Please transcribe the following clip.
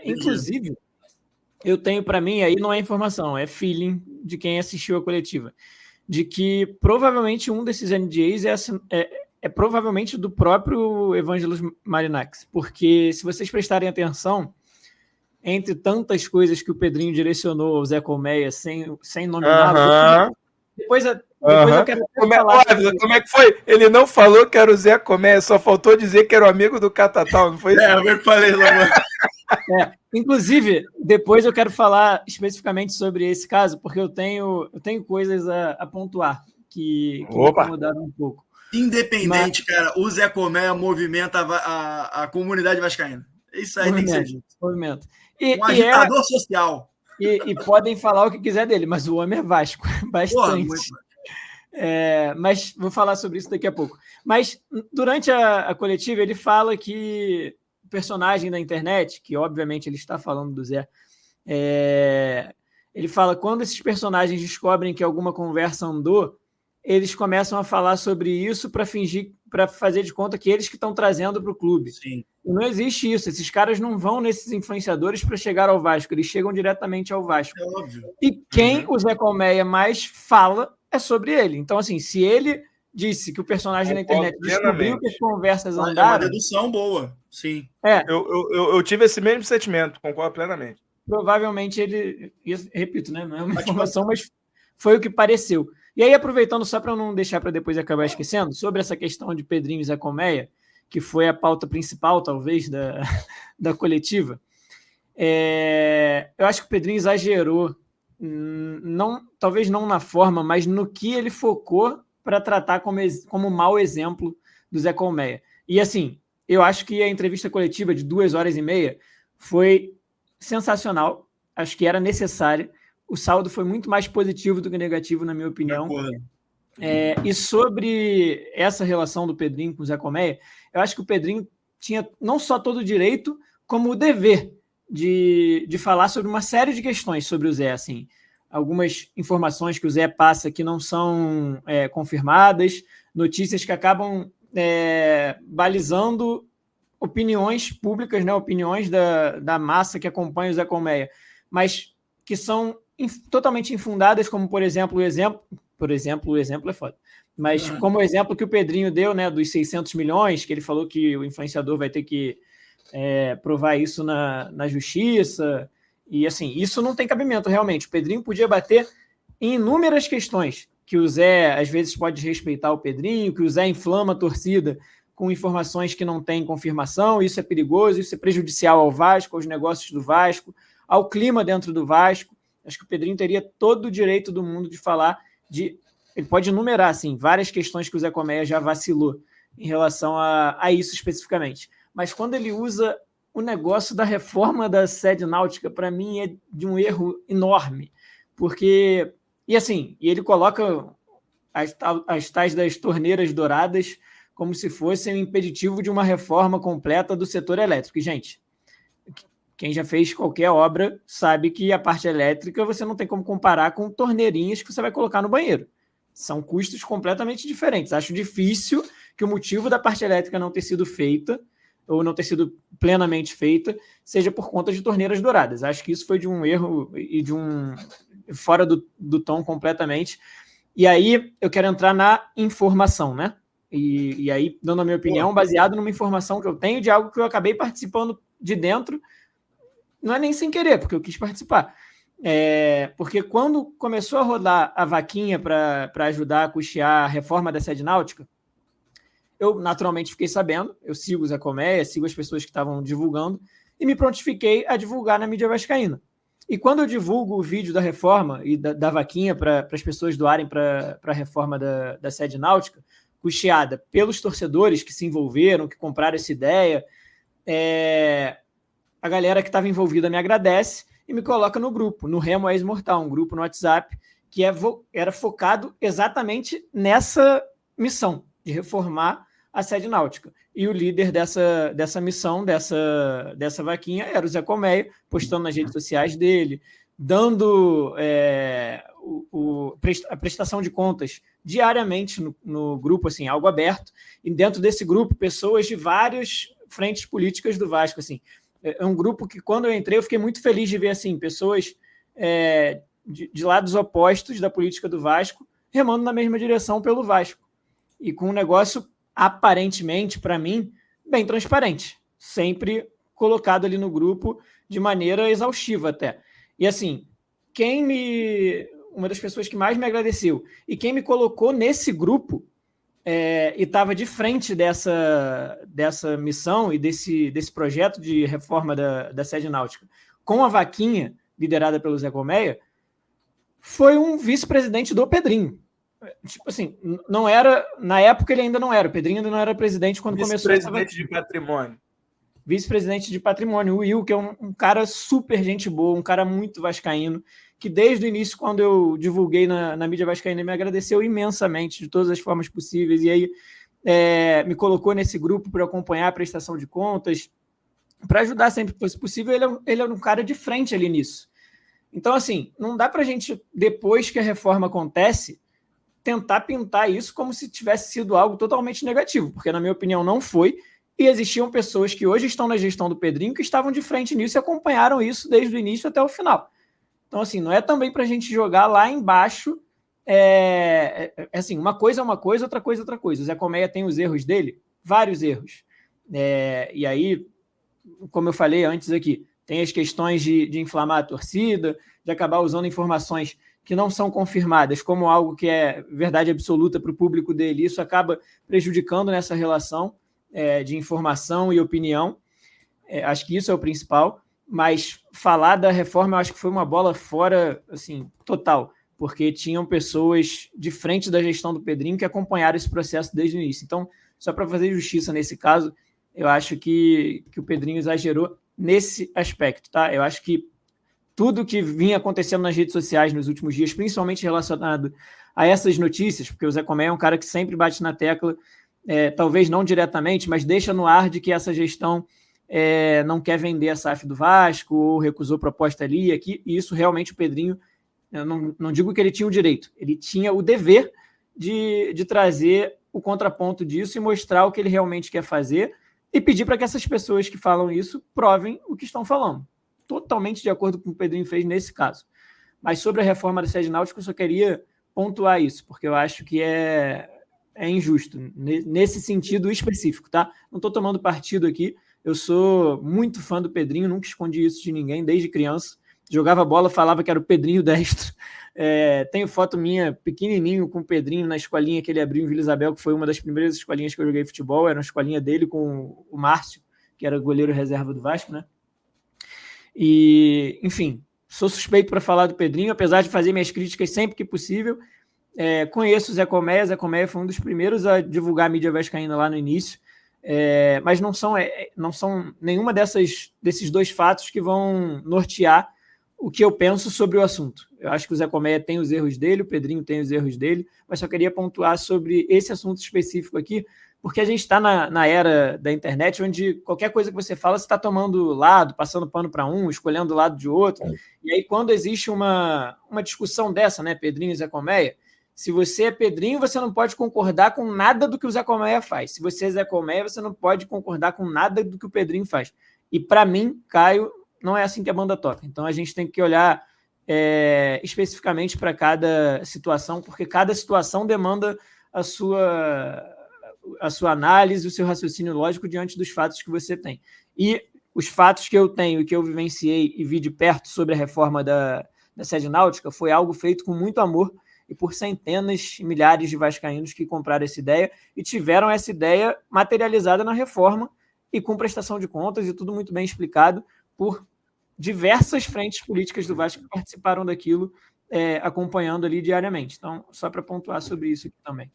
Inclusive, eu tenho para mim, aí não é informação, é feeling de quem assistiu a coletiva, de que provavelmente um desses NDAs é provavelmente do próprio Evangelos Marinakis, porque se vocês prestarem atenção, entre tantas coisas que o Pedrinho direcionou ao Zé Colmeia sem nominá-lo, depois eu quero falar. Como é que foi? Ele não falou que era o Zé Colmeia, só faltou dizer que era o amigo do Catatal, não foi? Eu falei lá. Inclusive, depois eu quero falar especificamente sobre esse caso, porque eu tenho coisas a pontuar que me incomodaram um pouco. Independente, cara, o Zé Colmeia movimenta a comunidade vascaína. Isso aí tem que ser dito. Movimento. Um agitador social. E podem falar o que quiser dele, mas o homem é Vasco, bastante. Mas vou falar sobre isso daqui a pouco. Mas durante a coletiva, ele fala que o personagem da internet, que obviamente ele está falando do Zé, ele fala que quando esses personagens descobrem que alguma conversa andou, eles começam a falar sobre isso para fazer de conta que eles que estão trazendo para o clube. Sim. E não existe isso. Esses caras não vão nesses influenciadores para chegar ao Vasco. Eles chegam diretamente ao Vasco. É óbvio. E quem o Zé Colmeia mais fala é sobre ele. Então, assim, se ele disse que o personagem na internet descobriu que as conversas andaram... É uma dedução boa, sim. Eu tive esse mesmo sentimento, concordo plenamente. Provavelmente ele... Repito, né? Não é uma informação, mas foi o que pareceu. E aí, aproveitando, só para não deixar para depois acabar esquecendo, sobre essa questão de Pedrinho e Zé Colmeia, que foi a pauta principal, talvez, da coletiva, eu acho que o Pedrinho exagerou, talvez não na forma, mas no que ele focou para tratar como mau exemplo do Zé Colmeia. E, assim, eu acho que a entrevista coletiva de 2h30 foi sensacional, acho que era necessária. O saldo foi muito mais positivo do que negativo, na minha opinião. E sobre essa relação do Pedrinho com o Zé Colmeia, eu acho que o Pedrinho tinha não só todo o direito, como o dever de falar sobre uma série de questões sobre o Zé. Assim, algumas informações que o Zé passa que não são confirmadas, notícias que acabam balizando opiniões públicas, né, opiniões da massa que acompanha o Zé Colmeia, mas que são totalmente infundadas, como, por exemplo, o exemplo é foda, mas como o exemplo que o Pedrinho deu, né, dos 600 milhões, que ele falou que o influenciador vai ter que provar isso na justiça, e assim, isso não tem cabimento, realmente. O Pedrinho podia bater em inúmeras questões, que o Zé, às vezes, pode respeitar o Pedrinho, que o Zé inflama a torcida com informações que não têm confirmação, isso é perigoso, isso é prejudicial ao Vasco, aos negócios do Vasco, ao clima dentro do Vasco. Acho que o Pedrinho teria todo o direito do mundo de falar ele pode enumerar, assim, várias questões que o Zé Colmeia já vacilou em relação a isso especificamente. Mas quando ele usa o negócio da reforma da sede náutica, para mim é de um erro enorme. Porque, e ele coloca as tais das torneiras douradas como se fossem um impeditivo de uma reforma completa do setor elétrico. E, gente, quem já fez qualquer obra sabe que a parte elétrica você não tem como comparar com torneirinhas que você vai colocar no banheiro. São custos completamente diferentes. Acho difícil que o motivo da parte elétrica não ter sido feita ou não ter sido plenamente feita seja por conta de torneiras douradas. Acho que isso foi de um erro e de fora do tom completamente. E aí eu quero entrar na informação, né? E aí, dando a minha opinião, baseado numa informação que eu tenho de algo que eu acabei participando de dentro, não é nem sem querer, porque eu quis participar. Porque quando começou a rodar a vaquinha para ajudar a custear a reforma da sede náutica, eu naturalmente fiquei sabendo, eu sigo o Zé Colmeia, sigo as pessoas que estavam divulgando, e me prontifiquei a divulgar na mídia vascaína. E quando eu divulgo o vídeo da reforma e da vaquinha para as pessoas doarem para a reforma da sede náutica, custeada pelos torcedores que se envolveram, que compraram essa ideia, a galera que estava envolvida me agradece e me coloca no grupo, no Remo Ex-Mortal, um grupo no WhatsApp que era focado exatamente nessa missão de reformar a sede náutica. E o líder dessa missão, dessa vaquinha, era o Zé Colmeia, postando nas redes sociais dele, dando a prestação de contas diariamente no grupo, assim, algo aberto. E dentro desse grupo, pessoas de várias frentes políticas do Vasco, assim. É um grupo que, quando eu entrei, eu fiquei muito feliz de ver assim, pessoas de lados opostos da política do Vasco remando na mesma direção pelo Vasco. E com um negócio, aparentemente, para mim, bem transparente. Sempre colocado ali no grupo de maneira exaustiva até. E assim, uma das pessoas que mais me agradeceu e quem me colocou nesse grupo e estava de frente dessa missão e desse projeto de reforma da sede náutica com a vaquinha liderada pelo Zé Colmeia, foi um vice-presidente do Pedrinho. Tipo assim, não era. Na época ele ainda não era. O Pedrinho ainda não era presidente quando começou essa vaquinha. Vice-presidente de patrimônio. Vice-presidente de patrimônio, o Will, que é um cara super gente boa, um cara muito vascaíno, que desde o início, quando eu divulguei na mídia vascaína, me agradeceu imensamente de todas as formas possíveis, e aí me colocou nesse grupo para acompanhar a prestação de contas, para ajudar sempre que fosse possível. Ele é um cara de frente ali nisso. Então, assim, não dá para a gente, depois que a reforma acontece, tentar pintar isso como se tivesse sido algo totalmente negativo, porque, na minha opinião, não foi. E existiam pessoas que hoje estão na gestão do Pedrinho que estavam de frente nisso e acompanharam isso desde o início até o final. Então, assim, não é também para a gente jogar lá embaixo. Assim, uma coisa é uma coisa, outra coisa é outra coisa. O Zé Colmeia tem os erros dele, vários erros. E aí, como eu falei antes aqui, tem as questões de inflamar a torcida, de acabar usando informações que não são confirmadas como algo que é verdade absoluta para o público dele. Isso acaba prejudicando nessa relação de informação e opinião. Acho que isso é o principal, mas falar da reforma eu acho que foi uma bola fora, assim, total, porque tinham pessoas de frente da gestão do Pedrinho que acompanharam esse processo desde o início. Então, só para fazer justiça nesse caso, eu acho que o Pedrinho exagerou nesse aspecto, tá? Eu acho que tudo que vinha acontecendo nas redes sociais nos últimos dias, principalmente relacionado a essas notícias, porque o Zé Colmeia é um cara que sempre bate na tecla, talvez não diretamente, mas deixa no ar de que essa gestão não quer vender a SAF do Vasco ou recusou proposta ali e aqui, e isso realmente o Pedrinho, eu não digo que ele tinha o direito, ele tinha o dever de trazer o contraponto disso e mostrar o que ele realmente quer fazer e pedir para que essas pessoas que falam isso provem o que estão falando. Totalmente de acordo com o que o Pedrinho fez nesse caso. Mas sobre a reforma da sede náutica, eu só queria pontuar isso, porque eu acho que é injusto, nesse sentido específico, tá? Não estou tomando partido aqui, eu sou muito fã do Pedrinho, nunca escondi isso de ninguém, desde criança. Jogava bola, falava que era o Pedrinho destro. Tenho foto minha, pequenininho, com o Pedrinho na escolinha que ele abriu em Vila Isabel, que foi uma das primeiras escolinhas que eu joguei futebol, era uma escolinha dele com o Márcio, que era goleiro reserva do Vasco, né? E, enfim, sou suspeito para falar do Pedrinho, apesar de fazer minhas críticas sempre que possível. Conheço o Zé Colmeia. Zé Colmeia foi um dos primeiros a divulgar a mídia vascaína lá no início, mas não são nenhuma desses dois fatos que vão nortear o que eu penso sobre o assunto. Eu acho que o Zé Colmeia tem os erros dele, o Pedrinho tem os erros dele, mas só queria pontuar sobre esse assunto específico aqui, porque a gente está na era da internet, onde qualquer coisa que você fala, você está tomando lado, passando pano para um, escolhendo o lado de outro. E aí, quando existe uma discussão dessa, né, Pedrinho e Zé Colmeia, se você é Pedrinho, você não pode concordar com nada do que o Zé Colmeia faz. Se você é Zé Colmeia, você não pode concordar com nada do que o Pedrinho faz. E, para mim, Caio, não é assim que a banda toca. Então, a gente tem que olhar especificamente para cada situação, porque cada situação demanda a sua análise, o seu raciocínio lógico diante dos fatos que você tem. E os fatos que eu tenho e que eu vivenciei e vi de perto sobre a reforma da sede náutica foi algo feito com muito amor e por centenas, milhares de vascaínos que compraram essa ideia e tiveram essa ideia materializada na reforma e com prestação de contas e tudo muito bem explicado por diversas frentes políticas do Vasco que participaram daquilo, acompanhando ali diariamente. Então, só para pontuar sobre isso aqui também.